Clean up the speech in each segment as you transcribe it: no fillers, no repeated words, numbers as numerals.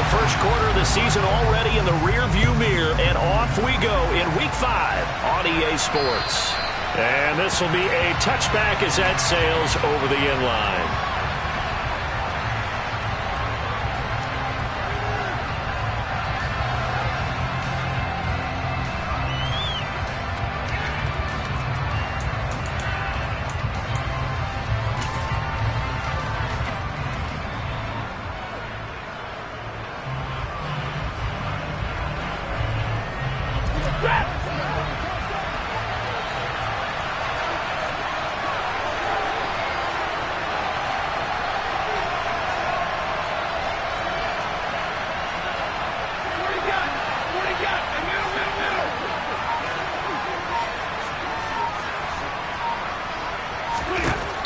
The first quarter of the season already in the rearview mirror, and off we go in Week 5 on EA Sports. And this will be a touchback as that sails over the end line.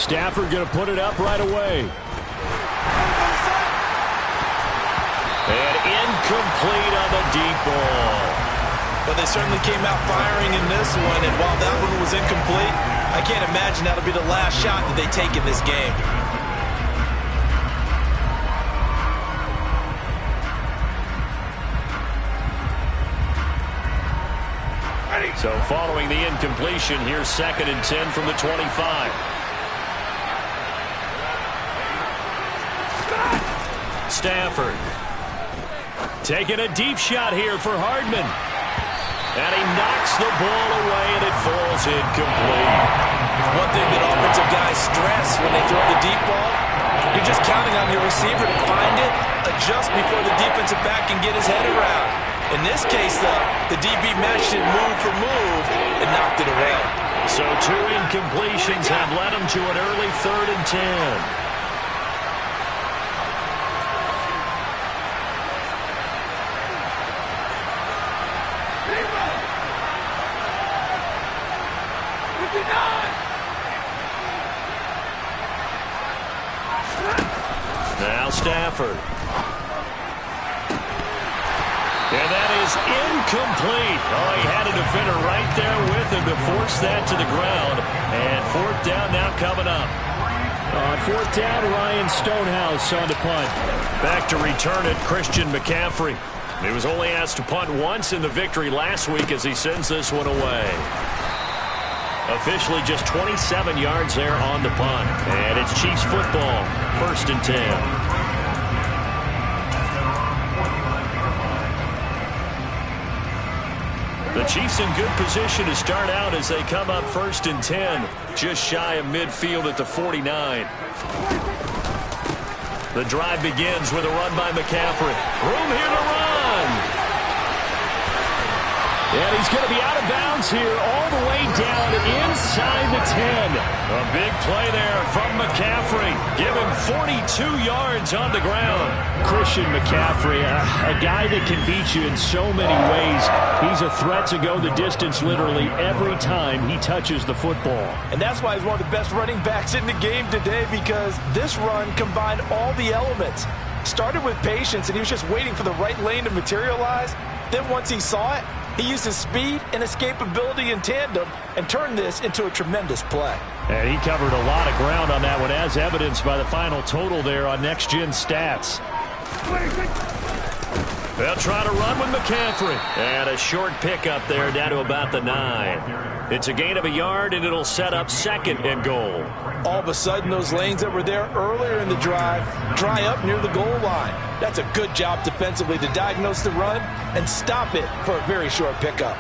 Stafford going to put it up right away. And incomplete on the deep ball. But they certainly came out firing in this one, and while that one was incomplete, I can't imagine that'll be the last shot that they take in this game. So following the incompletion, here's 2nd and 10 from the 25. Stafford taking a deep shot here for Hardman. And he knocks the ball away, and it falls incomplete. One thing that offensive guys stress when they throw the deep ball, you're just counting on your receiver to find it, adjust before the defensive back can get his head around. In this case, though, the DB matched it move for move and knocked it away. So 2 incompletions have led him to an early 3rd and 10. Now Stafford. And that is incomplete. Oh, he had a defender right there with him to force that to the ground. And 4th down now coming up. On 4th down, Ryan Stonehouse on the punt. Back to return it, Christian McCaffrey. He was only asked to punt once in the victory last week as he sends this one away. Officially just 27 yards there on the punt. And it's Chiefs football, 1st and 10. The Chiefs in good position to start out as they come up 1st and 10, just shy of midfield at the 49. The drive begins with a run by McCaffrey. Room here to run. And he's going to be out of bounds here all the way down inside the 10. A big play there from McCaffrey. Give him 42 yards on the ground. Christian McCaffrey, a guy that can beat you in so many ways. He's a threat to go the distance literally every time he touches the football. And that's why he's one of the best running backs in the game today, because this run combined all the elements. Started with patience, and he was just waiting for the right lane to materialize. Then once he saw it, he used his speed and escapability in tandem and turned this into a tremendous play. And he covered a lot of ground on that one, as evidenced by the final total there on Next Gen Stats. They'll try to run with McCaffrey. And a short pickup there down to about the 9. It's a gain of a yard, and it'll set up 2nd and goal. All of a sudden, those lanes that were there earlier in the drive dry up near the goal line. That's a good job defensively to diagnose the run and stop it for a very short pickup.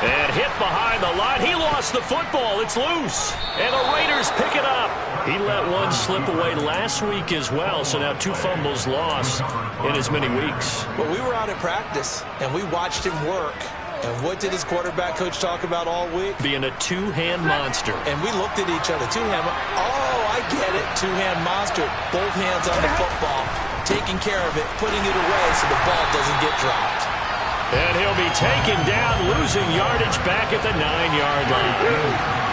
And hit behind the line. He lost the football. It's loose. And the Raiders pick it up. He let one slip away last week as well, so now 2 fumbles lost in as many weeks. Well, we were out at practice, and we watched him work. And what did his quarterback coach talk about all week? Being a 2-hand monster. And we looked at each other. 2-hand. Oh, I get it. 2-hand monster. Both hands on the football, taking care of it, putting it away so the ball doesn't get dropped. And he'll be taken down, losing yardage back at the 9-yard line.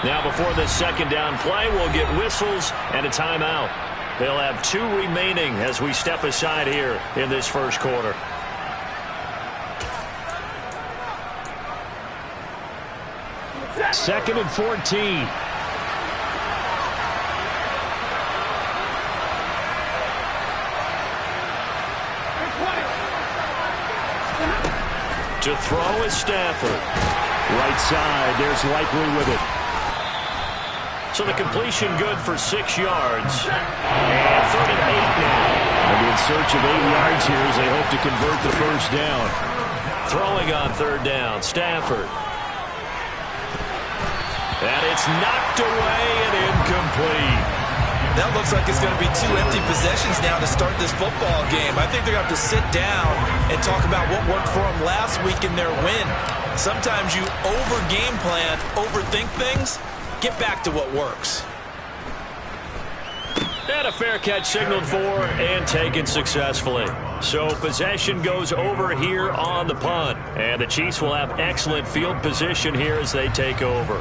Now before this second down play, we'll get whistles and a timeout. They'll have 2 remaining as we step aside here in this first quarter. Second and 14. To throw is Stafford. Right side, there's Likely with it. So the completion good for 6 yards. And 3rd and 8 now. They'll be in search of 8 yards here as they hope to convert the first down. Throwing on 3rd down, Stafford. And it's knocked away and incomplete. That looks like it's going to be 2 empty possessions now to start this football game. I think they're going to have to sit down and talk about what worked for them last week in their win. Sometimes you over-game plan, overthink things. Get back to what works. And a fair catch signaled for and taken successfully. So possession goes over here on the punt. And the Chiefs will have excellent field position here as they take over.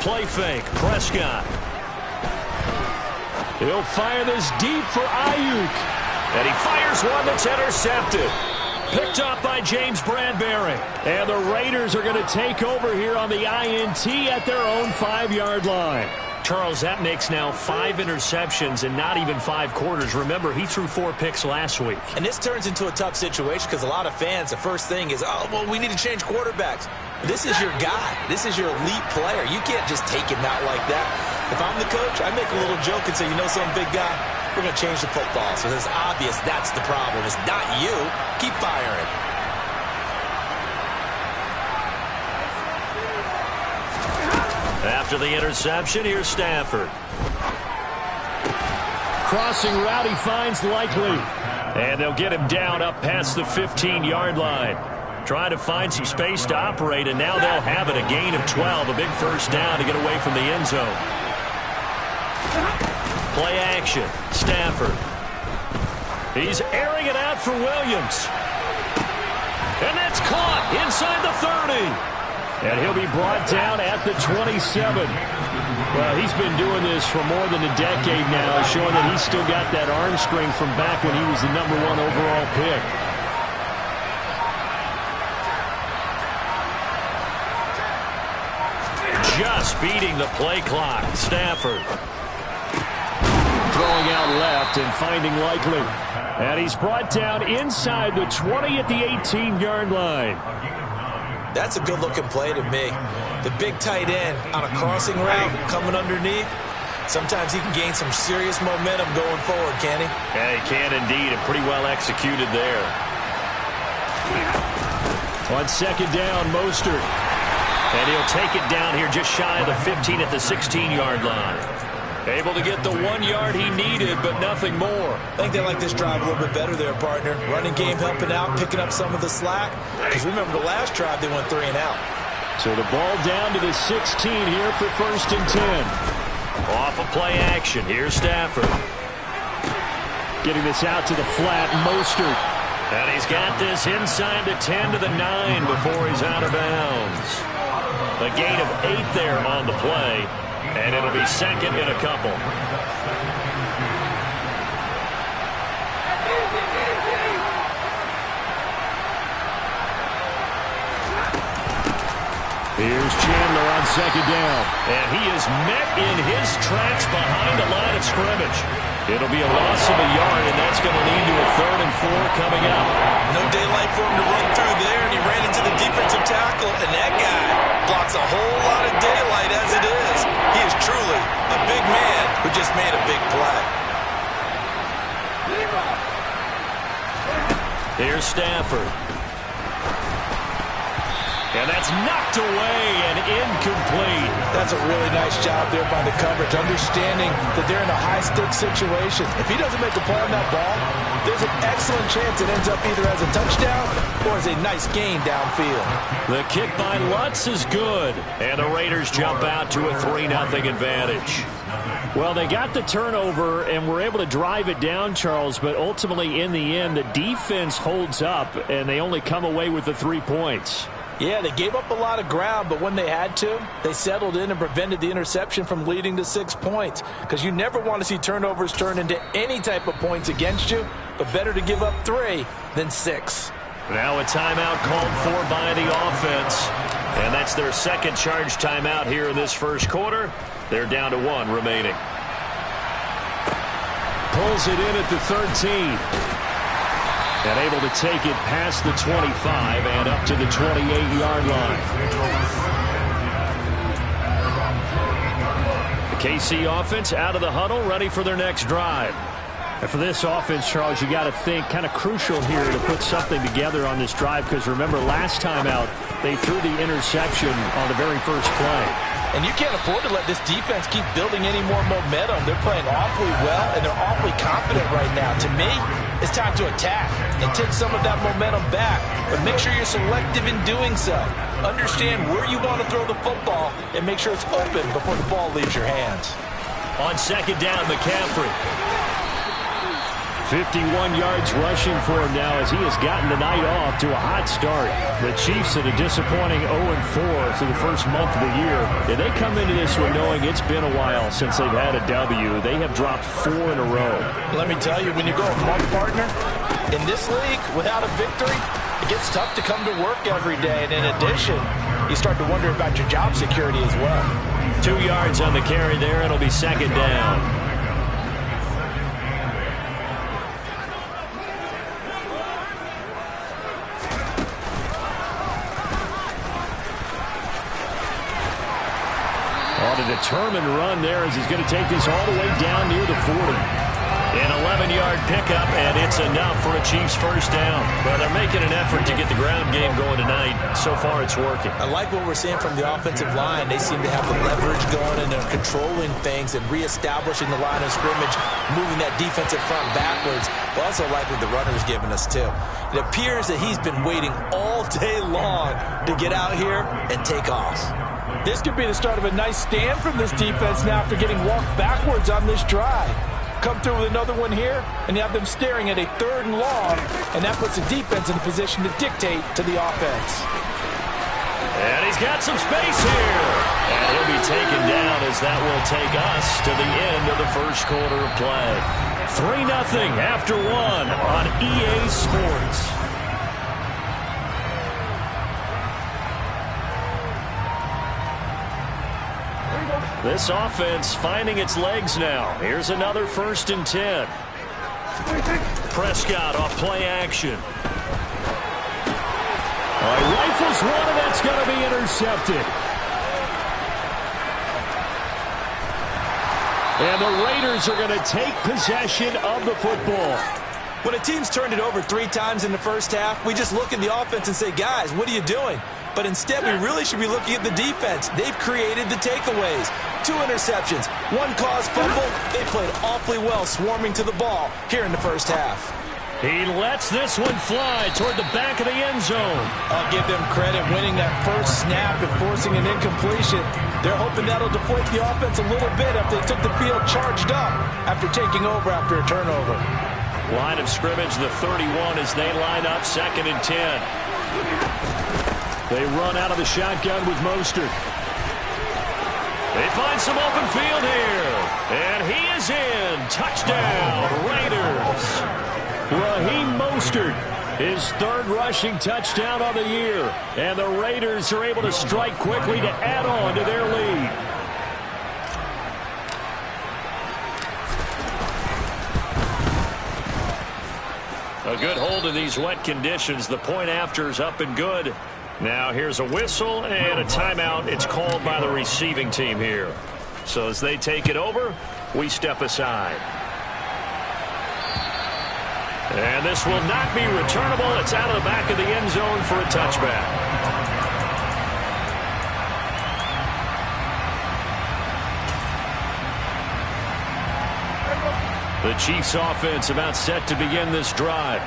Play fake, Prescott. He'll fire this deep for Ayuk. And he fires one that's intercepted. Picked up by James Bradbury. And the Raiders are going to take over here on the INT at their own 5-yard line. Charles, that makes now 5 interceptions in not even 5 quarters. Remember, he threw 4 picks last week. And this turns into a tough situation because a lot of fans, the first thing is, oh, well, we need to change quarterbacks. This is your guy. This is your elite player. You can't just take him out like that. If I'm the coach, I make a little joke and say, you know, some big guy, we're going to change the football. So it's obvious that's the problem. It's not you. Keep firing. After the interception, here's Stafford. Crossing route, he finds Likely. And they'll get him down up past the 15-yard line. Trying to find some space to operate, and now they'll have it. A gain of 12, a big first down to get away from the end zone. Play action, Stafford. He's airing it out for Williams. And that's caught inside the 30. And he'll be brought down at the 27. Well, he's been doing this for more than a decade now, showing that he's still got that arm strength from back when he was the #1 overall pick. Just beating the play clock. Stafford. Throwing out left and finding Likely. And he's brought down inside the 20 at the 18-yard line. That's a good-looking play to me. The big tight end on a crossing route coming underneath. Sometimes he can gain some serious momentum going forward, can he? Yeah, he can indeed, and pretty well executed there. On second down, Mostert. And he'll take it down here just shy of the 15 at the 16-yard line. Able to get the 1 yard he needed, but nothing more. I think they like this drive a little bit better there, partner. Running game helping out, picking up some of the slack. Because remember the last drive, they went 3 and out. So the ball down to the 16 here for 1st and 10. Off of play action. Here's Stafford. Getting this out to the flat, Mostert. And he's got this inside the 10 to the 9 before he's out of bounds. A gain of 8 there on the play, and it'll be second in a couple. Here's Chandler on second down. And he is met in his tracks behind the line of scrimmage. It'll be a loss of a yard, and that's going to lead to a 3rd and 4 coming up. No daylight for him to run through there, and he ran into the defensive tackle, and that guy blocks a whole lot of daylight as it is. He is truly a big man who just made a big play. Here's Stafford. And that's knocked away and incomplete. That's a really nice job there by the coverage, understanding that they're in a high-stakes situation. If he doesn't make a play on that ball, there's an excellent chance it ends up either as a touchdown or as a nice gain downfield. The kick by Lutz is good. And the Raiders jump out to a 3-0 advantage. Well, they got the turnover and were able to drive it down, Charles, but ultimately in the end, the defense holds up, and they only come away with the 3 points. Yeah, they gave up a lot of ground, but when they had to, they settled in and prevented the interception from leading to 6 points. Because you never want to see turnovers turn into any type of points against you, but better to give up 3 than 6. Now a timeout called for by the offense. And that's their second charge timeout here in this first quarter. They're down to 1 remaining. Pulls it in at the 13. And able to take it past the 25 and up to the 28-yard line. The KC offense out of the huddle, ready for their next drive. And for this offense, Charles, you got to think kind of crucial here to put something together on this drive, because remember last time out they threw the interception on the very first play. And you can't afford to let this defense keep building any more momentum. They're playing awfully well, and they're awfully confident right now. To me, it's time to attack and take some of that momentum back, but make sure you're selective in doing so. Understand where you want to throw the football and make sure it's open before the ball leaves your hands. On second down, McCaffrey. 51 yards rushing for him now as he has gotten the night off to a hot start. The Chiefs at a disappointing 0-4 through the first month of the year. And they come into this one knowing it's been a while since they've had a W. They have dropped 4 in a row. Let me tell you, when you go a month partner, in this league, without a victory, it gets tough to come to work every day. And in addition, you start to wonder about your job security as well. 2 yards on the carry there. It'll be second down. On a determined run there as he's going to take this all the way down near the 40. An 11-yard pickup, and it's enough for a Chiefs first down. Well, they're making an effort to get the ground game going tonight. So far, it's working. I like what we're seeing from the offensive line. They seem to have the leverage going, and they're controlling things and reestablishing the line of scrimmage, moving that defensive front backwards. But also like what the runner's giving us, too. It appears that he's been waiting all day long to get out here and take off. This could be the start of a nice stand from this defense now after getting walked backwards on this drive. Come through with another one here, and you have them staring at a 3rd and long, and that puts the defense in a position to dictate to the offense. And he's got some space here. And he'll be taken down as that will take us to the end of the first quarter of play. 3-0 after 1 on EA Sports. This offense finding its legs now. Here's another 1st and 10. Prescott off play action. Rifles one, and that's going to be intercepted. And the Raiders are going to take possession of the football. When a team's turned it over 3 times in the first half, we just look at the offense and say, guys, what are you doing? But instead, we really should be looking at the defense. They've created the takeaways. 2 interceptions, 1 caused fumble. They played awfully well swarming to the ball here in the first half. He lets this one fly toward the back of the end zone. I'll give them credit winning that first snap and forcing an incompletion. They're hoping that'll deflate the offense a little bit after they took the field charged up after taking over after a turnover. Line of scrimmage, the 31 as they line up 2nd and 10. They run out of the shotgun with Mostert. They find some open field here. And he is in. Touchdown, Raiders. Raheem Mostert, his 3rd rushing touchdown of the year. And the Raiders are able to strike quickly to add on to their lead. A good hold in these wet conditions. The point after is up and good. Now here's a whistle and a timeout. It's called by the receiving team here. So as they take it over, we step aside. And this will not be returnable. It's out of the back of the end zone for a touchback. The Chiefs offense about set to begin this drive.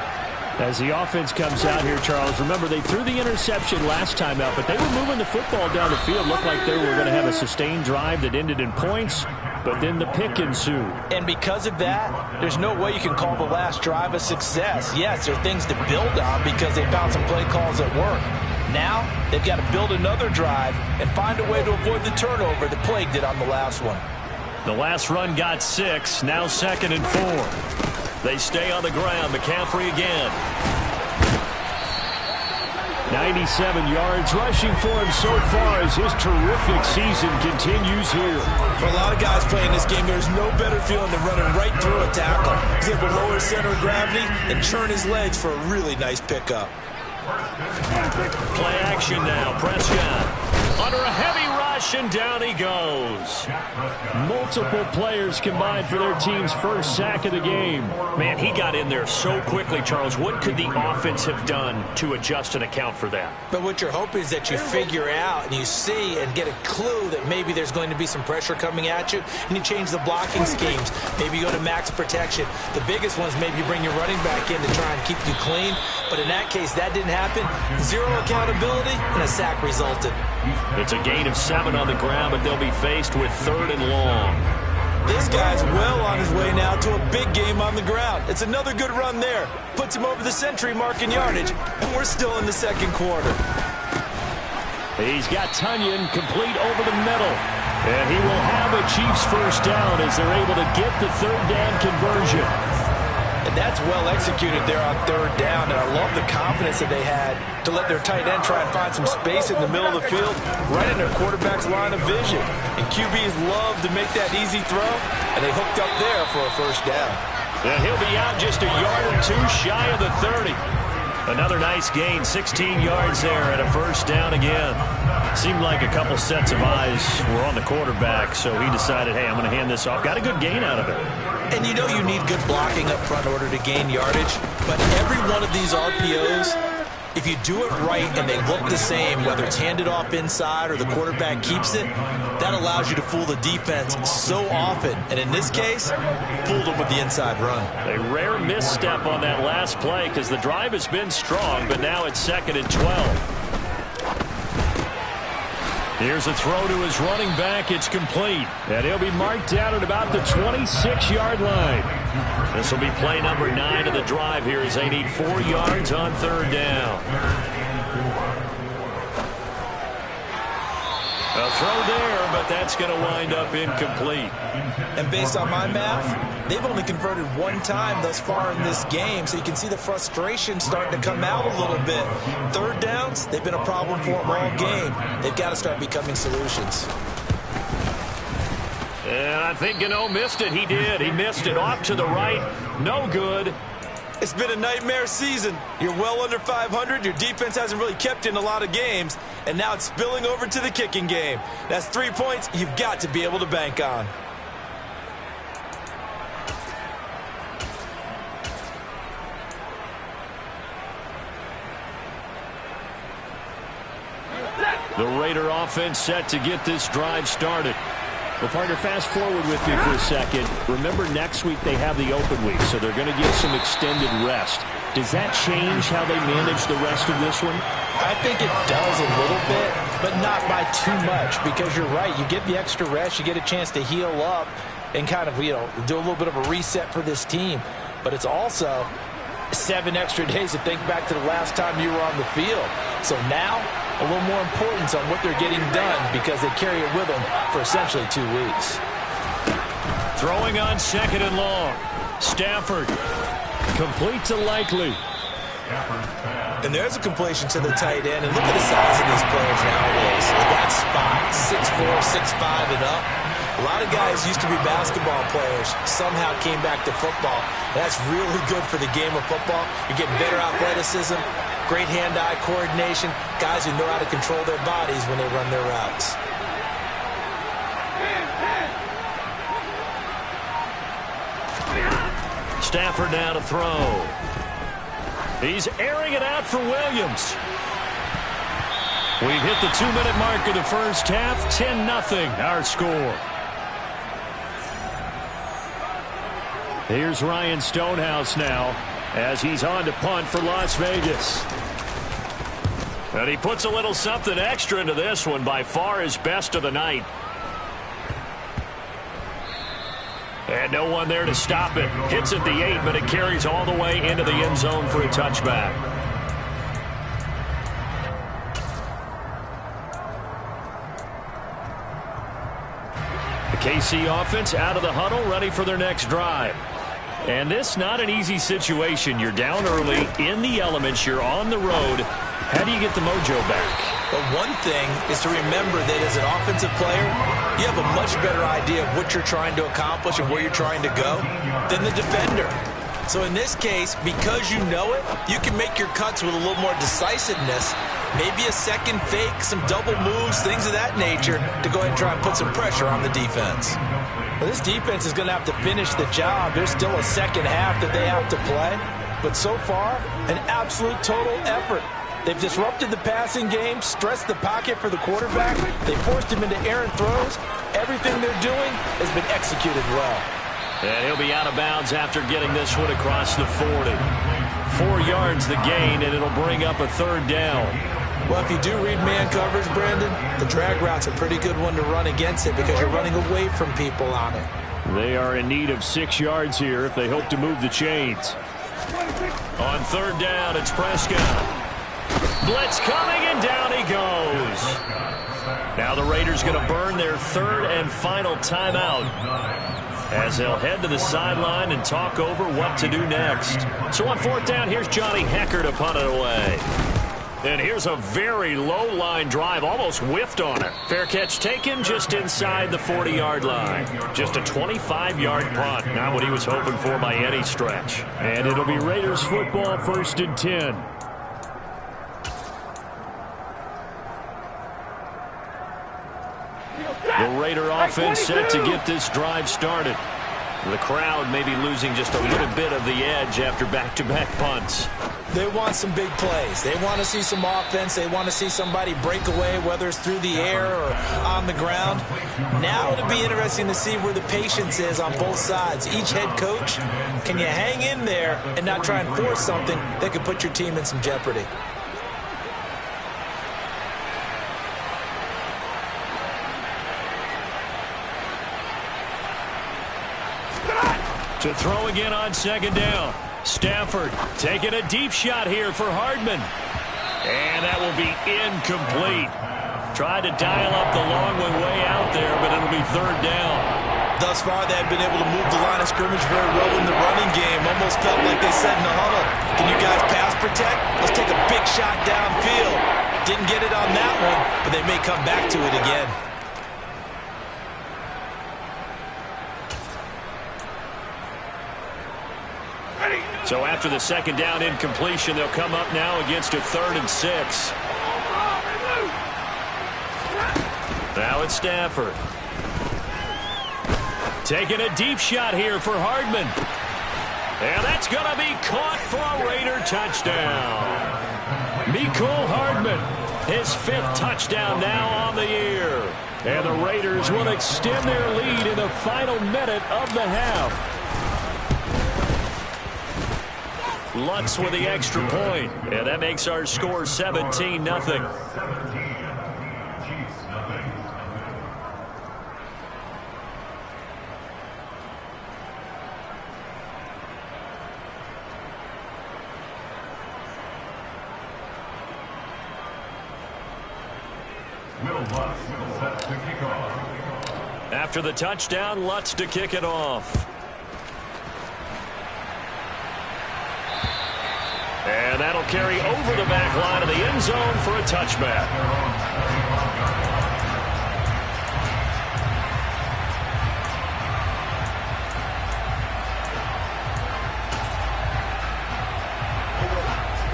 As the offense comes out here, Charles, remember they threw the interception last time out, but they were moving the football down the field. Looked like they were going to have a sustained drive that ended in points. but then the pick ensued. And because of that, there's no way you can call the last drive a success. Yes, there are things to build on because they found some play calls that work. Now, they've got to build another drive and find a way to avoid the turnover that plagued it on the last one. The last run got 6, now 2nd and 4. They stay on the ground. McCaffrey again. 97 yards rushing for him so far as his terrific season continues here. For a lot of guys playing this game, there's no better feeling than running right through a tackle. He's able to lower his center of gravity and churn his legs for a really nice pickup. Play action now. Prescott under a heavy rush, and down he goes. Multiple players combined for their team's first sack of the game. Man, he got in there so quickly, Charles. What could the offense have done to adjust and account for that? But what you're hoping is that you figure out and you see and get a clue that maybe there's going to be some pressure coming at you, and you change the blocking schemes. Maybe you go to max protection. The biggest one is maybe you bring your running back in to try and keep you clean. But in that case, that didn't happen. Zero accountability, and a sack resulted. It's a gain of 7 on the ground, but they'll be faced with 3rd and long. This guy's well on his way now to a big game on the ground. It's another good run there. Puts him over the century mark in yardage, and we're still in the second quarter. He's got Tunyon complete over the middle. And he will have a Chiefs first down as they're able to get the 3rd down conversion. And that's well executed there on 3rd down, and I love the confidence that they had to let their tight end try and find some space in the middle of the field, right in their quarterback's line of vision. And QBs love to make that easy throw, and they hooked up there for a first down. And he'll be out just a yard or 2 shy of the 30. Another nice gain, 16 yards there at a first down again. Seemed like a couple sets of eyes were on the quarterback, so he decided, hey, I'm going to hand this off. Got a good gain out of it. And you know you need good blocking up front in order to gain yardage, but every one of these RPOs, if you do it right and they look the same, whether it's handed off inside or the quarterback keeps it, that allows you to fool the defense so often. And in this case, fooled them with the inside run. A rare misstep on that last play because the drive has been strong, but now it's 2nd and 12. Here's a throw to his running back. It's complete. And he'll be marked down at about the 26-yard line. This will be play number 9 of the drive here as they need 4 yards on 3rd down. A throw there, but that's going to wind up incomplete. And based on my math, they've only converted 1 time thus far in this game, so you can see the frustration starting to come out a little bit. 3rd downs, they've been a problem for them all game. They've got to start becoming solutions. And I think Gano missed it. He did. He missed it off to the right. No good. It's been a nightmare season. You're well under 500. Your defense hasn't really kept in a lot of games. And now it's spilling over to the kicking game. That's 3 points you've got to be able to bank on. The Raider offense set to get this drive started. Well, partner, fast forward with me for a second. Remember, next week they have the open week, so they're going to get some extended rest. Does that change how they manage the rest of this one? I think it does a little bit, but not by too much, because you're right. You get the extra rest, you get a chance to heal up and kind of, do a little bit of a reset for this team. But it's also 7 extra days to think back to the last time you were on the field. So now, a little more importance on what they're getting done because they carry it with them for essentially 2 weeks. Throwing on 2nd and long. Stafford. Complete to Likely. And there's a completion to the tight end. And look at the size of these players nowadays. At that spot, 6'4", 6'5", and up. A lot of guys used to be basketball players, somehow came back to football. That's really good for the game of football. You're getting better athleticism, great hand-eye coordination, guys who know how to control their bodies when they run their routes. Stafford now to throw. He's airing it out for Williams. We've hit the 2-minute mark of the first half. 10-0 our score. Here's Ryan Stonehouse now as he's on to punt for Las Vegas. And he puts a little something extra into this one, by far his best of the night. And no one there to stop it. Hits at the 8, but it carries all the way into the end zone for a touchback. The KC offense out of the huddle, ready for their next drive. And this not an easy situation. You're down early, in the elements, you're on the road. How do you get the mojo back? But one thing is to remember that as an offensive player, you have a much better idea of what you're trying to accomplish and where you're trying to go than the defender. So in this case, because you know it, you can make your cuts with a little more decisiveness, maybe a second fake, some double moves, things of that nature, to go ahead and try and put some pressure on the defense. Well, this defense is going to have to finish the job. There's still a second half that they have to play. But so far, an absolute total effort. They've disrupted the passing game, stressed the pocket for the quarterback. They forced him into errant throws. Everything they're doing has been executed well. And he'll be out of bounds after getting this one across the 40. 4 yards the gain, and it'll bring up a third down. Well, if you do read man coverage, Brandon, the drag route's a pretty good one to run against it because you're running away from people on it. They are in need of 6 yards here if they hope to move the chains. On third down, it's Prescott. Blitz coming, and down he goes. Now the Raiders going to burn their third and final timeout as they'll head to the sideline and talk over what to do next. So on fourth down, here's Johnny Hecker to punt it away. And here's a very low line drive, almost whiffed on it. Fair catch taken just inside the 40-yard line. Just a 25-yard punt, not what he was hoping for by any stretch. And it'll be Raiders football, 1st and 10. The Raider offense set to get this drive started. The crowd may be losing just a little bit of the edge after back-to-back punts. They want some big plays. They want to see some offense. They want to see somebody break away, whether it's through the air or on the ground. Now it'll be interesting to see where the patience is on both sides. Each head coach, can you hang in there and not try and force something that could put your team in some jeopardy? To throw again on second down. Stafford taking a deep shot here for Hardman. And that will be incomplete. Tried to dial up the long one way out there, but it'll be third down. Thus far, they've been able to move the line of scrimmage very well in the running game. Almost felt like they said in the huddle, can you guys pass protect? Let's take a big shot downfield. Didn't get it on that one, but they may come back to it again. So after the second down incompletion, they'll come up now against a 3rd and 6. Now it's Stafford. Taking a deep shot here for Hardman. And that's going to be caught for a Raider touchdown. Mecole Hardman, his 5th touchdown now on the year. And the Raiders will extend their lead in the final minute of the half. Lutz with the extra point, and that makes our score 17-0. After the touchdown, Lutz to kick it off. And that'll carry over the back line of the end zone for a touchback.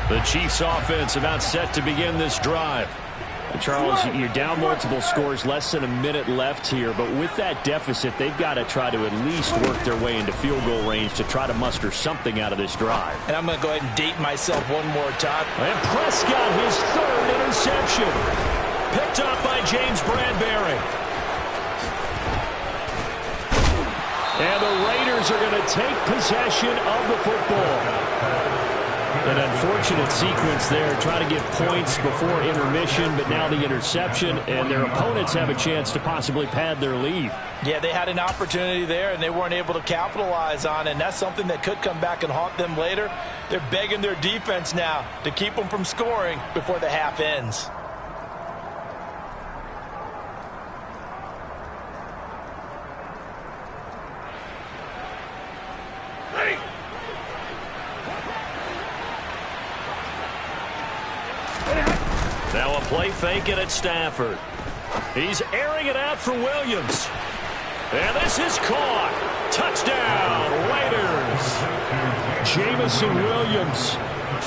The Chiefs offense about set to begin this drive. Charles, you're down multiple scores, less than a minute left here, but with that deficit, they've got to try to at least work their way into field goal range to try to muster something out of this drive. And I'm going to go ahead and date myself one more time. And Prescott, his 3rd interception. Picked up by James Bradbury. And the Raiders are going to take possession of the football. An unfortunate sequence there, trying to get points before intermission, but now the interception, and their opponents have a chance to possibly pad their lead. Yeah, they had an opportunity there, and they weren't able to capitalize on it, and that's something that could come back and haunt them later. They're begging their defense now to keep them from scoring before the half ends. Now a play fake it at Stafford. He's airing it out for Williams. And this is caught. Touchdown, Raiders. Jamison Williams.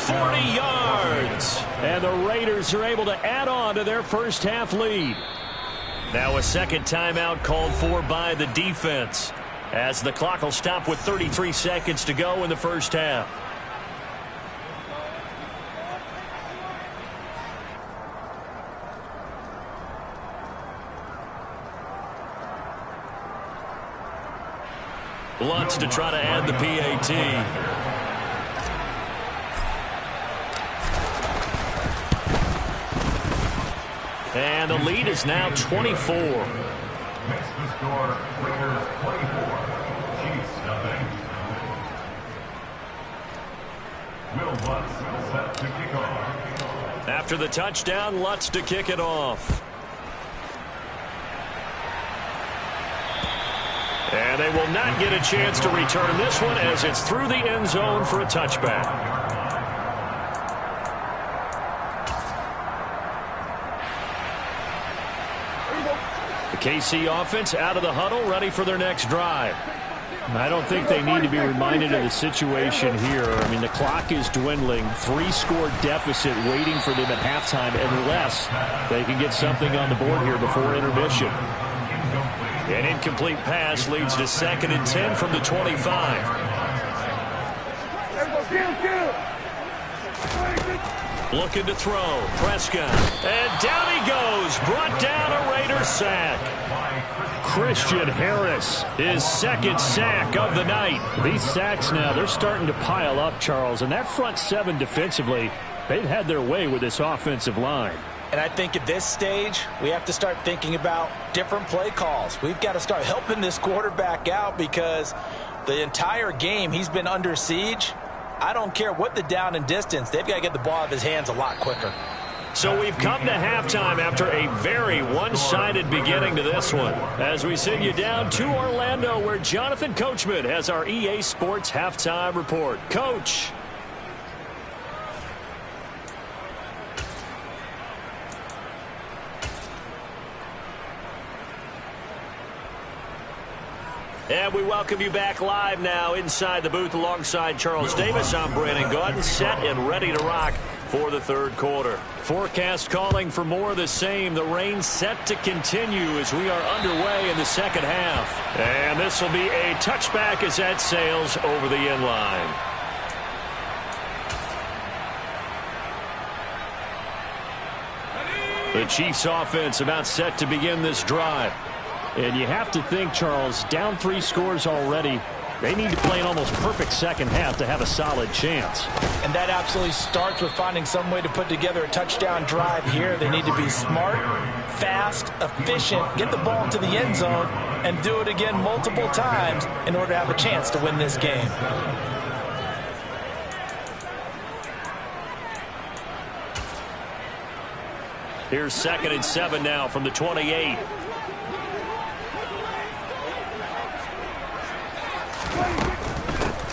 40 yards. And the Raiders are able to add on to their first half lead. Now a second timeout called for by the defense, as the clock will stop with 33 seconds to go in the first half. Lutz to try to add the PAT. And the lead is now 24. Makes the score Raiders 24, Chiefs nothing. Will Lutz set to kick off. After the touchdown, Lutz to kick it off. And they will not get a chance to return this one, as it's through the end zone for a touchback. The KC offense out of the huddle, ready for their next drive. I don't think they need to be reminded of the situation here. I mean, the clock is dwindling. 3-score deficit waiting for them at halftime, unless they can get something on the board here before intermission. An incomplete pass leads to 2nd and 10 from the 25. Looking to throw. Prescott. And down he goes. Brought down a Raider sack. Christian Harris, his 2nd sack of the night. These sacks now, they're starting to pile up, Charles. And that front 7 defensively, they've had their way with this offensive line. And I think at this stage, we have to start thinking about different play calls. We've got to start helping this quarterback out, because the entire game he's been under siege. I don't care what the down and distance. They've got to get the ball out of his hands a lot quicker. So we've come to halftime after a very one-sided beginning to this one, as we send you down to Orlando, where Jonathan Coachman has our EA Sports halftime report. Coach. And we welcome you back live now inside the booth alongside Charles Davis. I'm Brandon Gaudin, set and ready to rock for the third quarter. Forecast calling for more of the same. The rain set to continue as we are underway in the second half. And this will be a touchback as that sails over the end line. The Chiefs offense about set to begin this drive. And you have to think, Charles, down 3 scores already. They need to play an almost perfect second half to have a solid chance. And that absolutely starts with finding some way to put together a touchdown drive here. They need to be smart, fast, efficient, get the ball to the end zone, and do it again multiple times in order to have a chance to win this game. Here's 2nd and 7 now from the 28.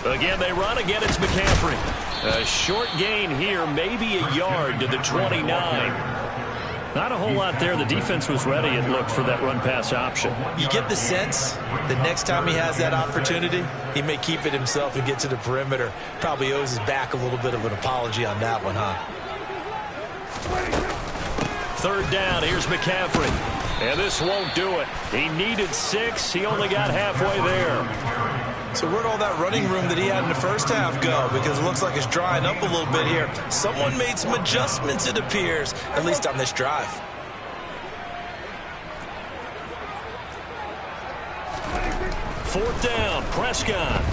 Again, they run. Again, it's McCaffrey. A short gain here, maybe a yard to the 29. Not a whole lot there. The defense was ready, it looked, for that run-pass option. You get the sense that next time he has that opportunity, he may keep it himself and get to the perimeter. Probably owes his back a little bit of an apology on that one, huh? 3rd down. Here's McCaffrey. And this won't do it. He needed 6. He only got halfway there. So where'd all that running room that he had in the first half go? Because it looks like it's drying up a little bit here. Someone made some adjustments, it appears, at least on this drive. Fourth down, Prescott.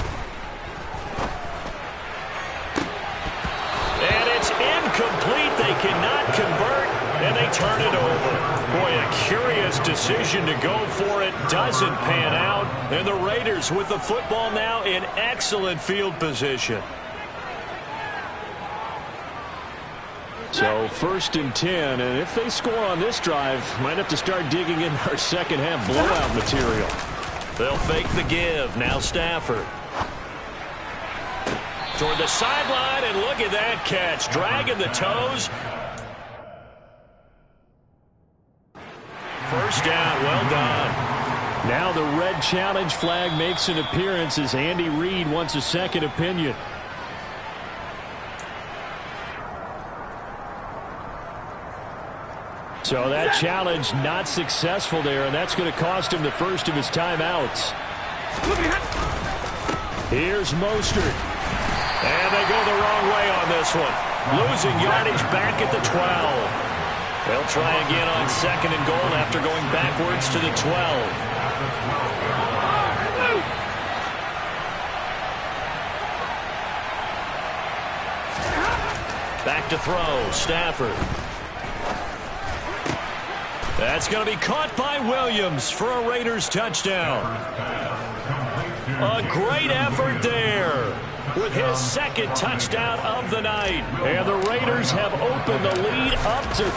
incomplete. They cannot convert, and they turn it over. Boy, a curious decision to go for it. Doesn't pan out, and the Raiders with the football now in excellent field position. So 1st and 10, and if they score on this drive, might have to start digging in our second half blowout material. They'll fake the give. Now Stafford. Toward the sideline, and look at that catch. Dragging the toes. First down, well done. Now the red challenge flag makes an appearance as Andy Reid wants a second opinion. So that challenge not successful there, and that's going to cost him the first of his timeouts. Here's Mostert. And they go the wrong way on this one. Losing yardage back at the 12. They'll try again on 2nd and goal after going backwards to the 12. Back to throw, Stafford. That's going to be caught by Williams for a Raiders touchdown. A great effort there with his 2nd touchdown of the night. And the Raiders have opened the lead up to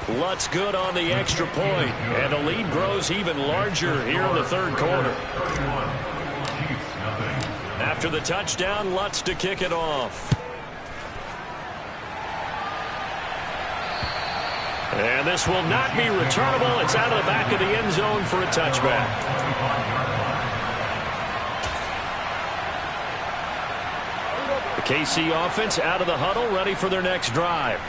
30. Lutz good on the extra point, and the lead grows even larger here in the 3rd quarter. After the touchdown, Lutz to kick it off. And this will not be returnable. It's out of the back of the end zone for a touchback. The KC offense out of the huddle, ready for their next drive.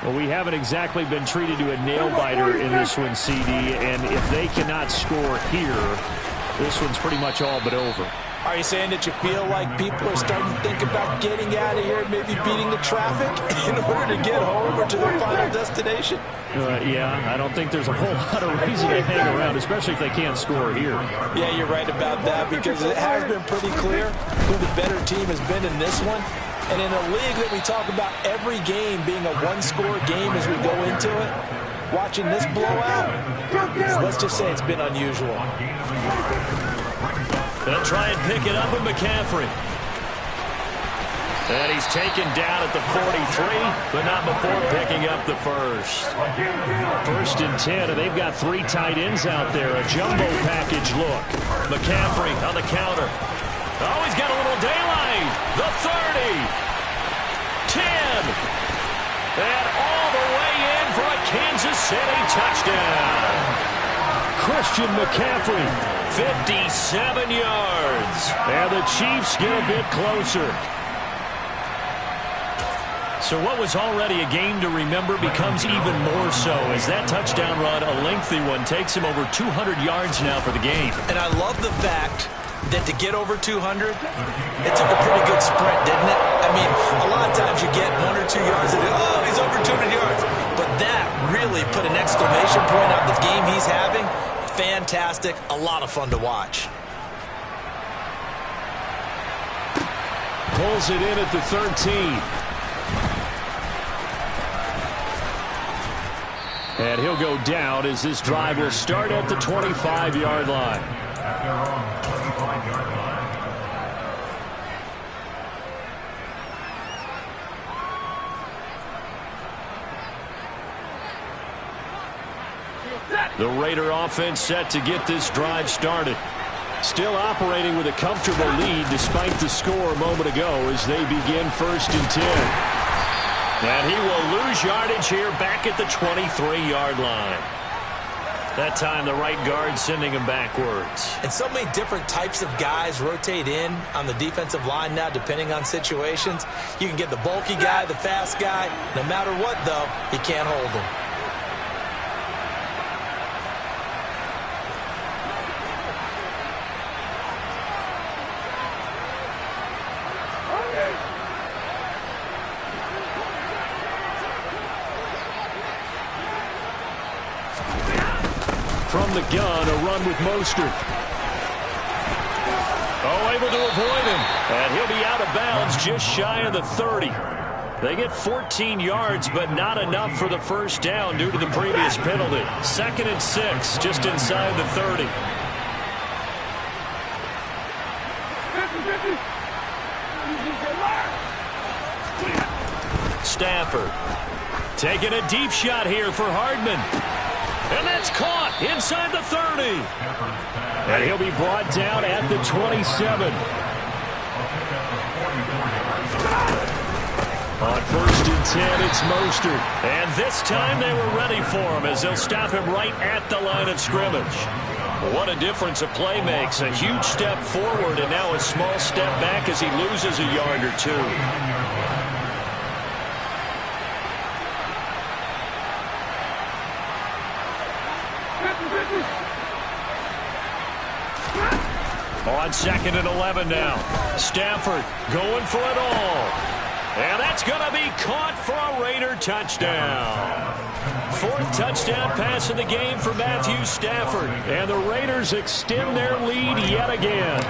Well, we haven't exactly been treated to a nail-biter in this one, CD, and if they cannot score here, this one's pretty much all but over. Are you saying that you feel like people are starting to think about getting out of here and maybe beating the traffic in order to get home or to their final destination? Yeah, I don't think there's a whole lot of reason to hang around, especially if they can't score here. Yeah, you're right about that, because it has been pretty clear who the better team has been in this one. And in a league that we talk about every game being a one-score game as we go into it, watching this blowout, let's just say it's been unusual. They'll try and pick it up with McCaffrey. And he's taken down at the 43, but not before picking up the first. 1st and 10, and they've got 3 tight ends out there. A jumbo package look. McCaffrey on the counter. Oh, he's got a little daylight. The 30. 10. And all the way in for a Kansas City touchdown. Christian McCaffrey. 57 yards. And the Chiefs get a bit closer. So what was already a game to remember becomes even more so as that touchdown run, a lengthy one, takes him over 200 yards now for the game. And I love the fact that to get over 200, it took a pretty good sprint, didn't it? I mean, a lot of times you get 1 or 2 yards and, oh, he's over 200 yards. But that really put an exclamation point on the game he's having. Fantastic. A lot of fun to watch. Pulls it in at the 13. And he'll go down as this drive will start at the 25-yard line. The Raider offense set to get this drive started. Still operating with a comfortable lead despite the score a moment ago as they begin 1st and 10. And he will lose yardage here back at the 23-yard line. That time the right guard sending him backwards. And so many different types of guys rotate in on the defensive line now depending on situations. You can get the bulky guy, the fast guy. No matter what, though, you can't hold him. From the gun, a run with Mostert. Oh, able to avoid him. And he'll be out of bounds just shy of the 30. They get 14 yards, but not enough for the first down due to the previous penalty. 2nd and 6, just inside the 30. Stafford taking a deep shot here for Hardman. And that's caught inside the 30. And he'll be brought down at the 27. On 1st and 10, it's Mostert. And this time they were ready for him as they'll stop him right at the line of scrimmage. What a difference a play makes. A huge step forward and now a small step back as he loses a yard or two. On 2nd and 11 now. Stafford going for it all. And that's going to be caught for a Raider touchdown. 4th touchdown pass of the game for Matthew Stafford. And the Raiders extend their lead yet again.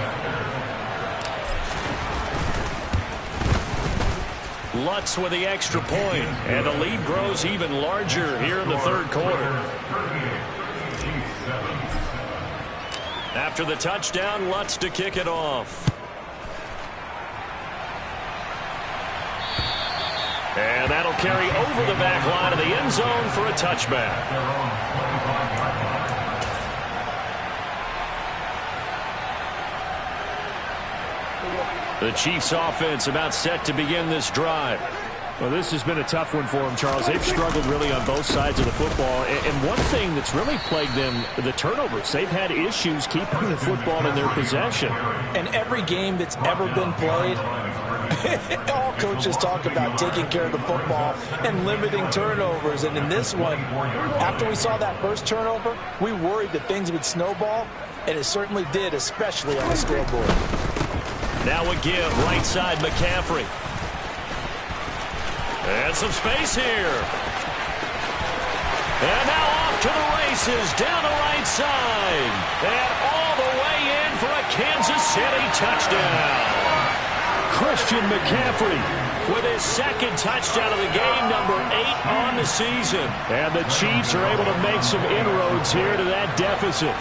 Lutz with the extra point. And the lead grows even larger here in the 3rd quarter. After the touchdown, Lutz to kick it off. And that'll carry over the back line of the end zone for a touchback. The Chiefs offense about set to begin this drive. Well, this has been a tough one for them, Charles. They've struggled really on both sides of the football. And one thing that's really plagued them, the turnovers. They've had issues keeping the football in their possession. And every game that's ever been played, all coaches talk about taking care of the football and limiting turnovers. And in this one, after we saw that first turnover, we worried that things would snowball, and it certainly did, especially on the scoreboard. Now a give, right side McCaffrey. And some space here. And now off to the races, down the right side. And all the way in for a Kansas City touchdown. Christian McCaffrey with his 2nd touchdown of the game, number 8 on the season. And the Chiefs are able to make some inroads here to that deficit.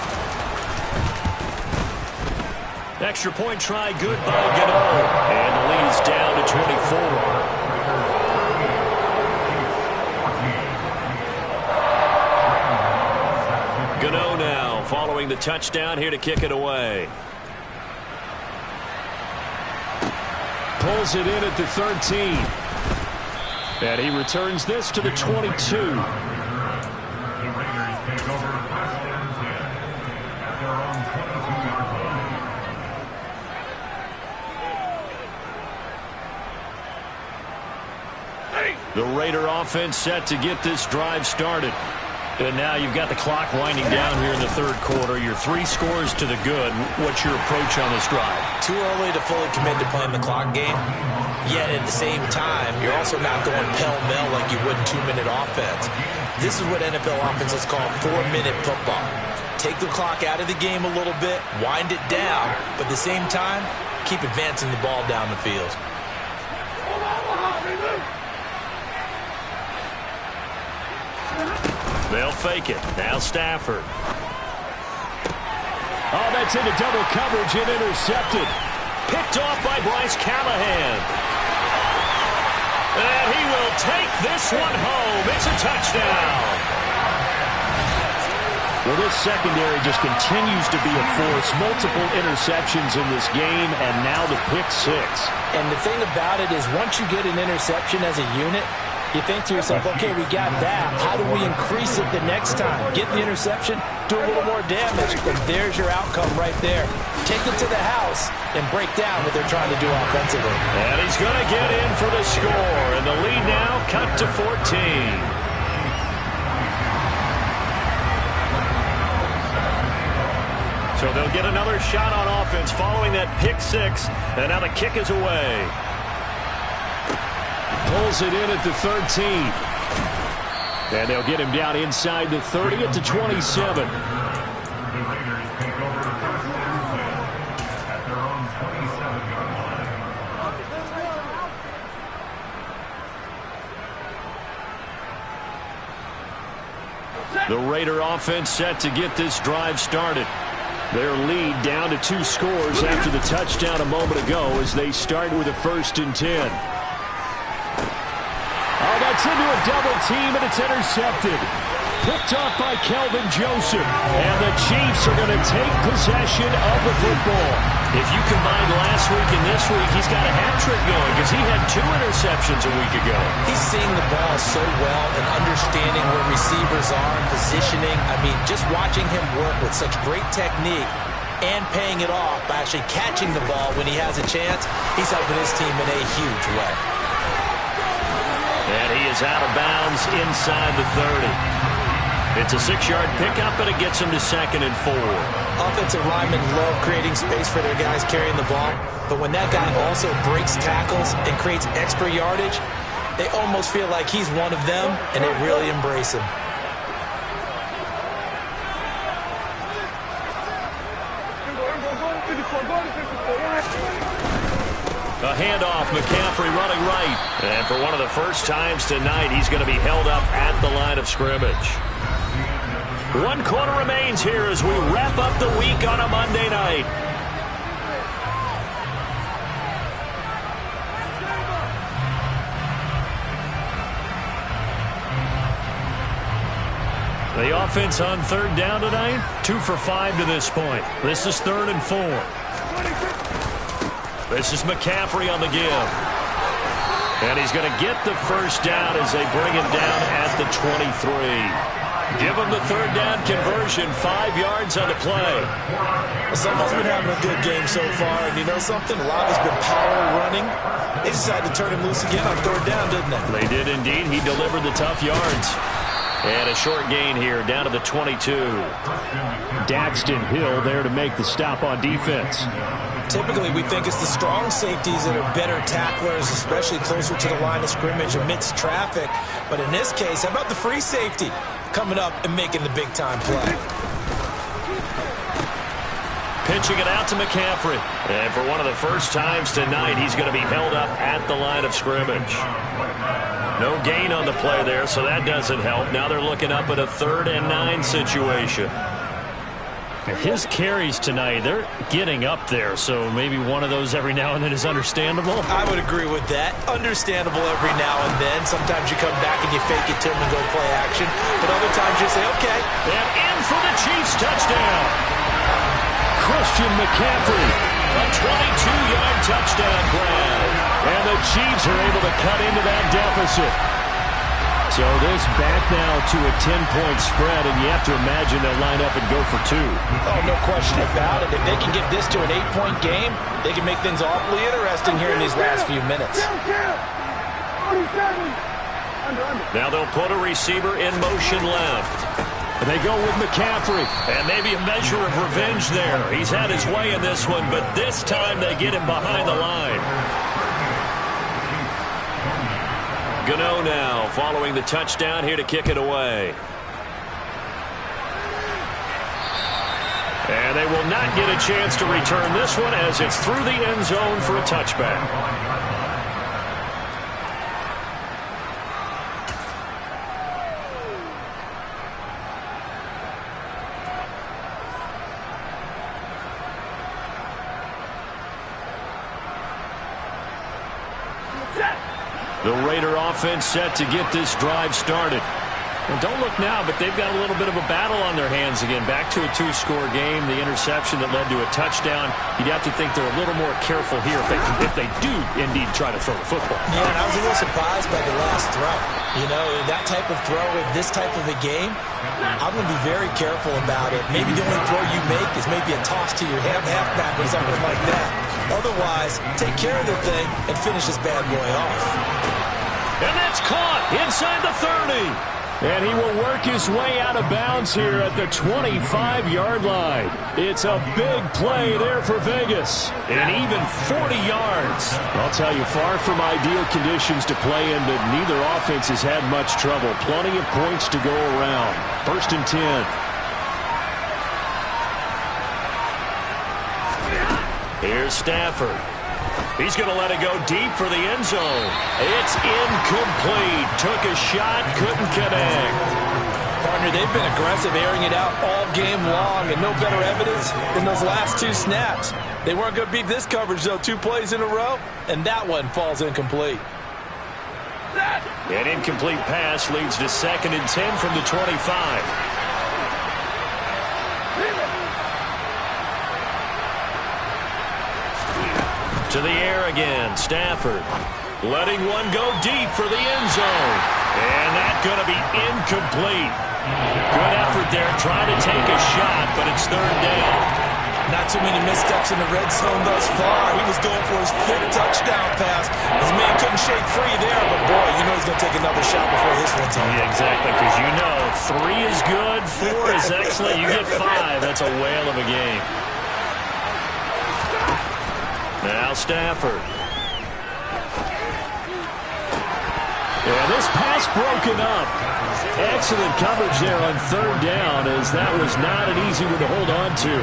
Extra point try good by Gano. And the lead's down to 24. Gano now following the touchdown here to kick it away. Pulls it in at the 13. And he returns this to the 22. The Raiders take over 1st and 10 at their own 22-yard line. The Raider offense set to get this drive started. And now you've got the clock winding down here in the 3rd quarter. You're 3 scores to the good. What's your approach on this drive? Too early to fully commit to playing the clock game. Yet at the same time, you're also not going pell-mell like you would in 2-minute offense. This is what NFL offenses call 4-minute football. Take the clock out of the game a little bit, wind it down, but at the same time, keep advancing the ball down the field. They'll fake it. Now Stafford. Oh, that's into double coverage and intercepted. Picked off by Bryce Callahan. And he will take this one home. It's a touchdown. Well, this secondary just continues to be a force. Multiple interceptions in this game, and now the pick 6. And the thing about it is once you get an interception as a unit, you think to yourself, okay, we got that. How do we increase it the next time? Get the interception, do a little more damage, and there's your outcome right there. Take it to the house and break down what they're trying to do offensively. And he's going to get in for the score. And the lead now cut to 14. So they'll get another shot on offense following that pick 6. And now the kick is away. Pulls it in at the 13. And they'll get him down inside the 30 at the 27. The Raiders take over 1st and 10 at their own 27-yard line. The Raider offense set to get this drive started. Their lead down to 2 scores after the touchdown a moment ago as they start with a 1st and 10. Oh, that's into a double team, and it's intercepted. Picked off by Kelvin Joseph. And the Chiefs are going to take possession of the football. If you combine last week and this week, he's got a hat trick going because he had 2 interceptions a week ago. He's seeing the ball so well and understanding where receivers are and positioning. I mean, just watching him work with such great technique and paying it off by actually catching the ball when he has a chance, he's helping his team in a huge way. And he is out of bounds inside the 30. It's a 6-yard pickup, and it gets him to 2nd and 4. Offensive linemen love creating space for their guys carrying the ball, but when that guy also breaks tackles and creates extra yardage, they almost feel like he's one of them, and they really embrace him. A handoff, McCaffrey running right. And for one of the first times tonight, he's going to be held up at the line of scrimmage. 1 quarter remains here as we wrap up the week on a Monday night. The offense on 3rd down tonight, 2 for 5 to this point. This is 3rd and 4. This is McCaffrey on the give. And he's going to get the 1st down as they bring him down at the 23. Give him the 3rd down conversion, 5 yards on the play. Someone's been having a good game so far, and you know something? A lot has been power running. They decided to turn him loose again on 3rd down, didn't they? They did indeed. He delivered the tough yards. And a short gain here, down to the 22. Daxton Hill there to make the stop on defense. Typically, we think it's the strong safeties that are better tacklers, especially closer to the line of scrimmage amidst traffic. But in this case, how about the free safety coming up and making the big-time play? Pitching it out to McCaffrey. And for one of the first times tonight, he's going to be held up at the line of scrimmage. No gain on the play there, so that doesn't help. Now they're looking up at a 3rd and 9 situation. His carries tonight, they're getting up there, so maybe one of those every now and then is understandable. I would agree with that. Understandable every now and then. Sometimes you come back and you fake it to him and go play action. But other times you say, okay. And in for the Chiefs touchdown. Christian McCaffrey. A 22-yard touchdown grab. And the Chiefs are able to cut into that deficit. So this back now to a 10-point spread, and you have to imagine they'll line up and go for 2. Oh, no question about it. If they can get this to an 8-point game, they can make things awfully interesting here in these last few minutes. Now they'll put a receiver in motion left. And they go with McCaffrey. And maybe a measure of revenge there. He's had his way in this one, but this time they get him behind the line. Gano now following the touchdown here to kick it away. And they will not get a chance to return this one as it's through the end zone for a touchback. The Raider offense set to get this drive started. And don't look now, but they've got a little bit of a battle on their hands again. Back to a 2-score game. The interception that led to a touchdown. You'd have to think they're a little more careful here if they do indeed try to throw the football. Yeah, and I was a little surprised by the last throw. You know, that type of throw in this type of a game, I'm going to be very careful about it. Maybe the only throw you make is maybe a toss to your halfback or something like that. Otherwise, take care of the thing and finish this bad boy off. And that's caught inside the 30. And he will work his way out of bounds here at the 25-yard line. It's a big play there for Vegas. And even 40 yards. I'll tell you, far from ideal conditions to play in, but neither offense has had much trouble. Plenty of points to go around. 1st and 10. Here's Stafford. He's going to let it go deep for the end zone. It's incomplete. Took a shot, couldn't connect. Partner, they've been aggressive, airing it out all game long, and no better evidence than those last 2 snaps. They weren't going to beat this coverage, though, 2 plays in a row, and that one falls incomplete. An incomplete pass leads to 2nd and 10 from the 25. To the air again, Stafford. Letting one go deep for the end zone. And that's going to be incomplete. Good effort there, trying to take a shot, but it's 3rd down. Not too many missteps in the red zone thus far. He was going for his 5th touchdown pass. His man couldn't shake free there, but boy, you know he's going to take another shot before this one's on. Yeah, exactly, because you know 3 is good, 4 is excellent. You get 5. That's a whale of a game. Now Stafford. Yeah, this pass broken up. Excellent coverage there on 3rd down, as that was not an easy one to hold on to.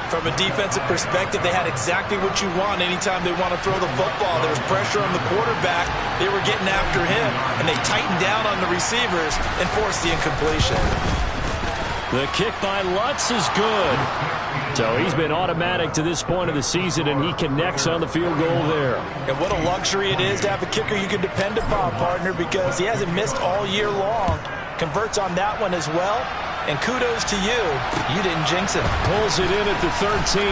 From a defensive perspective, they had exactly what you want anytime they want to throw the football. There was pressure on the quarterback. They were getting after him, and they tightened down on the receivers and forced the incompletion. The kick by Lutz is good. So he's been automatic to this point of the season, and he connects on the field goal there. And what a luxury it is to have a kicker you can depend upon, partner, because he hasn't missed all year long. Converts on that one as well. And kudos to you. You didn't jinx him. Pulls it in at the 13.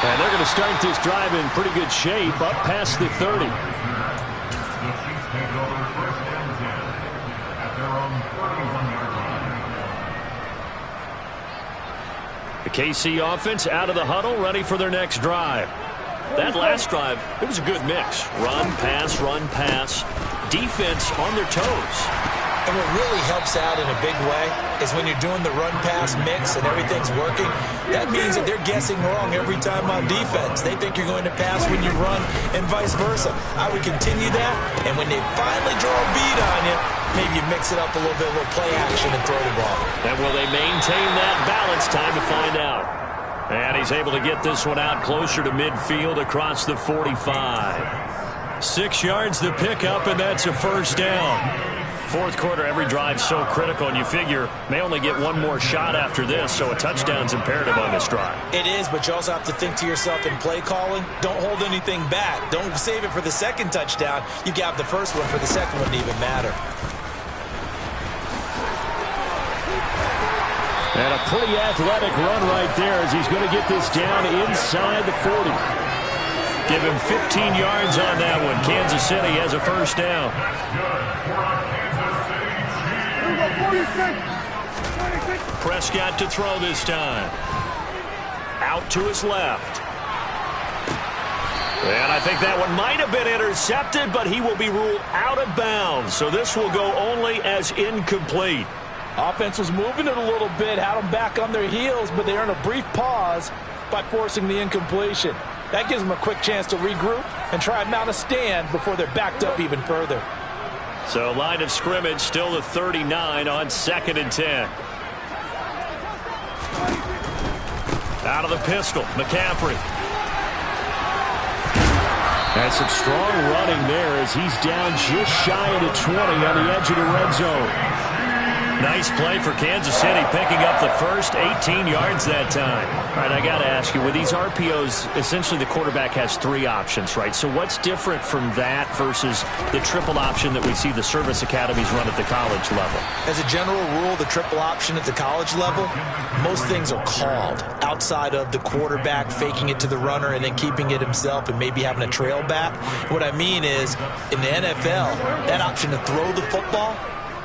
And they're going to start this drive in pretty good shape, up past the 30. The KC offense out of the huddle, ready for their next drive. That last drive, it was a good mix. Run, pass, defense on their toes. And what really helps out in a big way is when you're doing the run-pass mix and everything's working, that means that they're guessing wrong every time on defense. They think you're going to pass when you run and vice versa. I would continue that, and when they finally draw a bead on you, maybe you mix it up a little bit, a little play action and throw the ball. And will they maintain that balance? Time to find out. And he's able to get this one out closer to midfield across the 45. 6 yards to pick up, and that's a 1st down. 4th quarter, every drive's so critical, and you figure may only get one more shot after this, so a touchdown's imperative on this drive. It is, but you also have to think to yourself in play calling, don't hold anything back. Don't save it for the 2nd touchdown. You got the 1st one for the 2nd one to even matter. And a pretty athletic run right there as he's going to get this down inside the 40. Give him 15 yards on that one. Kansas City has a 1st down. Prescott to throw this time. Out to his left. And I think that one might have been intercepted, but he will be ruled out of bounds. So this will go only as incomplete. Offense was moving it a little bit, had them back on their heels, but they earned a brief pause by forcing the incompletion. That gives them a quick chance to regroup and try and mount a stand before they're backed up even further. So line of scrimmage still the 39 on 2nd and 10. Out of the pistol, McCaffrey. And some strong running there as he's down just shy of the 20 on the edge of the red zone. Nice play for Kansas City, picking up the first 18 yards that time. All right, I got to ask you, with these RPOs, essentially the quarterback has 3 options, right? So what's different from that versus the triple option that we see the service academies run at the college level? As a general rule, the triple option at the college level, most things are called outside of the quarterback faking it to the runner and then keeping it himself and maybe having a trail back. What I mean is, in the NFL, that option to throw the football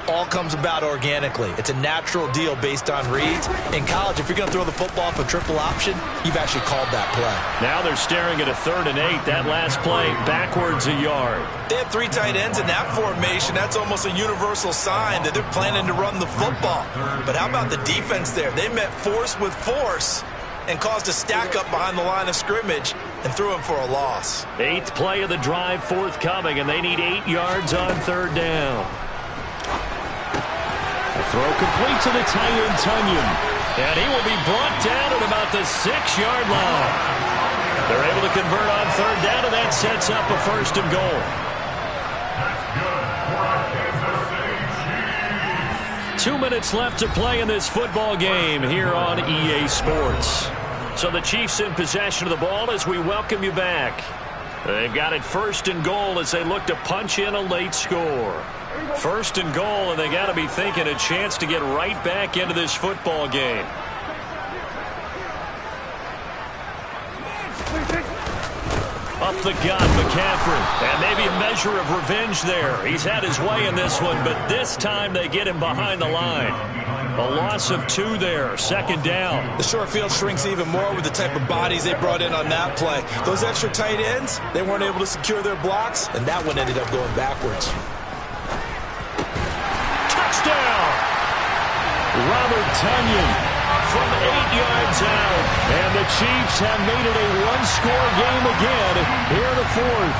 all comes about organically. It's a natural deal based on reads. In college, if you're going to throw the football for triple option, you've actually called that play. Now they're staring at a 3rd and 8. That last play, backwards a yard. They have 3 tight ends in that formation. That's almost a universal sign that they're planning to run the football. But how about the defense there? They met force with force and caused a stack up behind the line of scrimmage and threw him for a loss. 8th play of the drive forthcoming, and they need 8 yards on 3rd down. Throw complete to the tight end, Tunyon. And he will be brought down at about the 6-yard line. They're able to convert on 3rd down, and that sets up a 1st and goal. 2 minutes left to play in this football game here on EA Sports. So the Chiefs in possession of the ball as we welcome you back. They've got it 1st and goal as they look to punch in a late score. 1st and goal, and they got to be thinking a chance to get right back into this football game. Up the gut, McCaffrey. And maybe a measure of revenge there. He's had his way in this one, but this time they get him behind the line. A loss of 2 there, 2nd down. The short field shrinks even more with the type of bodies they brought in on that play. Those extra tight ends, they weren't able to secure their blocks, and that one ended up going backwards. Touchdown! Robert Tonyan from 8 yards out. And the Chiefs have made it a one-score game again here in the 4th.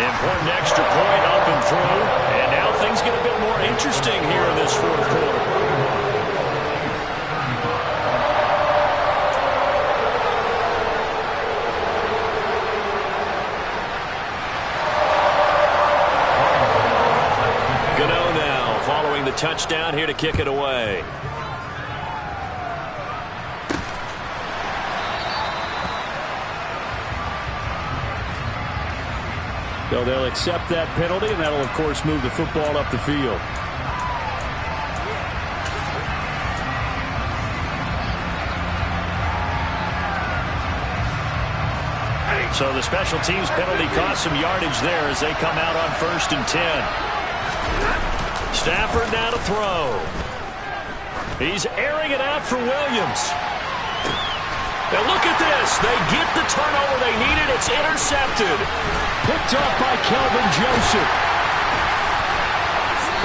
Important extra point up and through. And now things get a bit more interesting here in this 4th quarter. The touchdown here to kick it away. So they'll accept that penalty, and that'll, of course, move the football up the field. So the special teams penalty cost some yardage there as they come out on 1st and 10. Stafford now to throw. He's airing it out for Williams. Now look at this. They get the turnover they needed. It's intercepted. Picked up by Kelvin Joseph.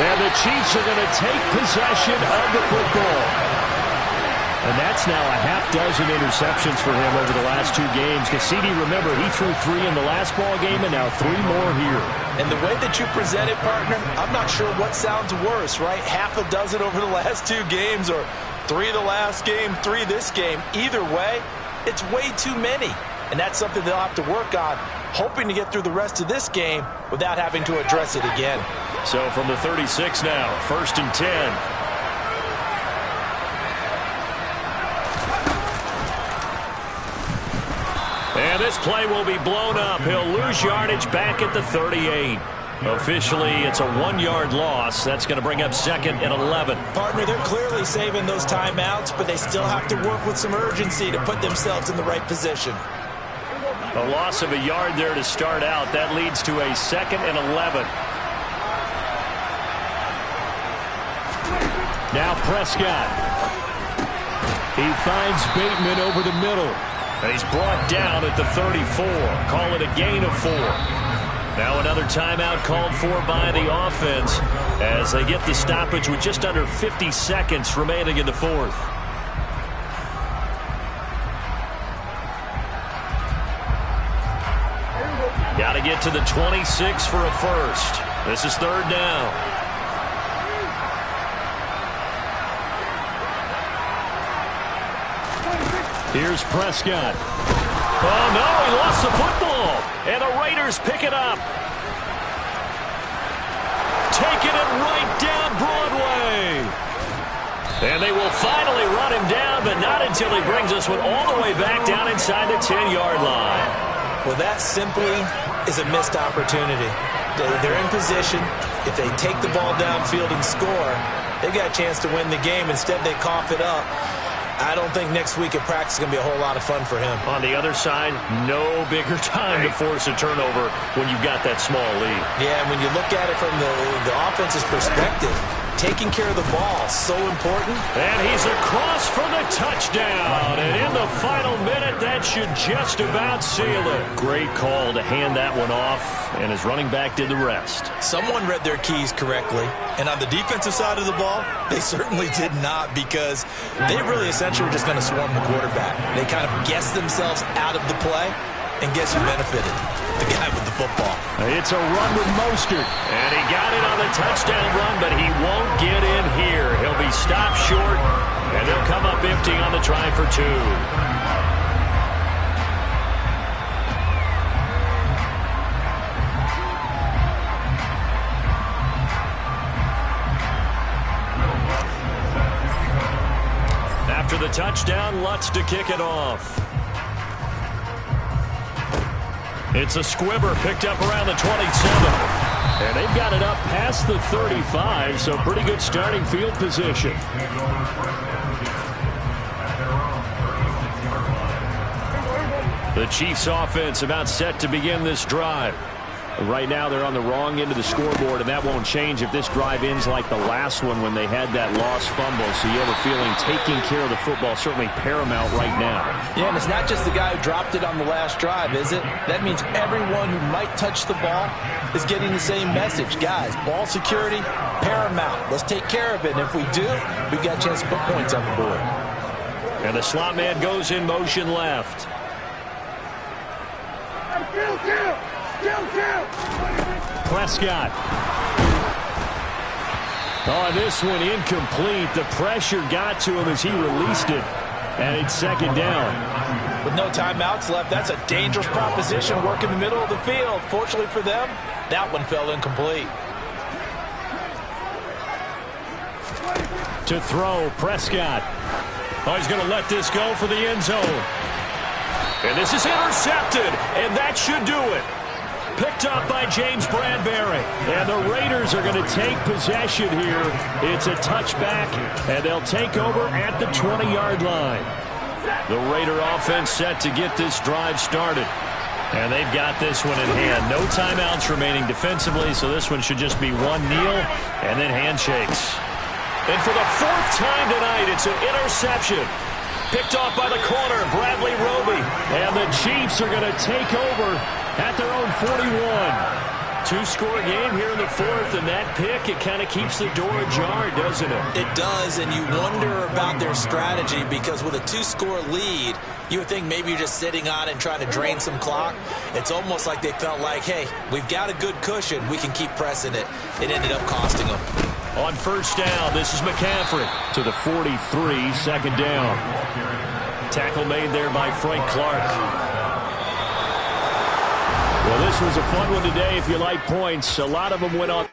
And the Chiefs are going to take possession of the football. And that's now a half-dozen interceptions for him over the last 2 games. Cassidy, remember, he threw 3 in the last ball game and now 3 more here. And the way that you present it, partner, I'm not sure what sounds worse, right? Half a dozen over the last 2 games or 3 the last game, 3 this game. Either way, it's way too many. And that's something they'll have to work on, hoping to get through the rest of this game without having to address it again. So from the 36 now, 1st and 10. And this play will be blown up. He'll lose yardage back at the 38. Officially, it's a 1-yard loss. That's going to bring up 2nd and 11. Partner, they're clearly saving those timeouts, but they still have to work with some urgency to put themselves in the right position. A loss of a yard there to start out. That leads to a 2nd and 11. Now Prescott. He finds Bateman over the middle. And he's brought down at the 34. Call it a gain of 4. Now another timeout called for by the offense as they get the stoppage with just under 50 seconds remaining in the 4th. Got to get to the 26 for a first. This is 3rd down. Here's Prescott. Oh, no, he lost the football. And the Raiders pick it up. Taking it right down Broadway. And they will finally run him down, but not until he brings this one all the way back down inside the 10-yard line. Well, that simply is a missed opportunity. They're in position. If they take the ball downfield and score, they've got a chance to win the game. Instead, they cough it up. I don't think next week at practice is going to be a whole lot of fun for him. On the other side, no bigger time to force a turnover when you've got that small lead. Yeah, and when you look at it from the offense's perspective, taking care of the ball, so important. And he's across for the touchdown. And in the final minute, that should just about seal it. Great call to hand that one off, and his running back did the rest. Someone read their keys correctly. And on the defensive side of the ball, they certainly did not, because they really essentially were just going to swarm the quarterback. They kind of guessed themselves out of the play, and guess who benefited? The guy with the football. It's a run with Mostert. And he got it on the touchdown run, but he won't get in here. He'll be stopped short, and they'll come up empty on the try for 2. for the touchdown. Lutz to kick it off. It's a squibber picked up around the 27. And they've got it up past the 35, so pretty good starting field position. The Chiefs offense about set to begin this drive. Right now they're on the wrong end of the scoreboard, and that won't change if this drive ends like the last one when they had that lost fumble. So you have a feeling taking care of the football certainly paramount right now. Yeah, and it's not just the guy who dropped it on the last drive, is it? That means everyone who might touch the ball is getting the same message. Guys, ball security, paramount. Let's take care of it, and if we do, we've got a chance to put points on the board. And the slot man goes in motion left. Prescott. Oh, this one incomplete. The pressure got to him as he released it. And it's second down. With no timeouts left, that's a dangerous proposition. Work in the middle of the field. Fortunately for them, that one fell incomplete. To throw, Prescott. Oh, he's going to let this go for the end zone. And this is intercepted, and that should do it. Picked up by James Bradbury. And the Raiders are going to take possession here. It's a touchback, and they'll take over at the 20-yard line. The Raider offense set to get this drive started. And they've got this one in hand. No timeouts remaining defensively, so this one should just be one kneel and then handshakes. And for the fourth time tonight, it's an interception. Picked off by the corner, Bradley Roby. And the Chiefs are going to take over at their own 41. Two-score game here in the fourth, and that pick, it kind of keeps the door ajar, doesn't it? It does, and you wonder about their strategy because with a two-score lead, you would think maybe you're just sitting on it and trying to drain some clock. It's almost like they felt like, hey, we've got a good cushion. We can keep pressing it. It ended up costing them. On first down, this is McCaffrey to the 43, second down. Tackle made there by Frank Clark. Well, this was a fun one today if you like points. A lot of them went on.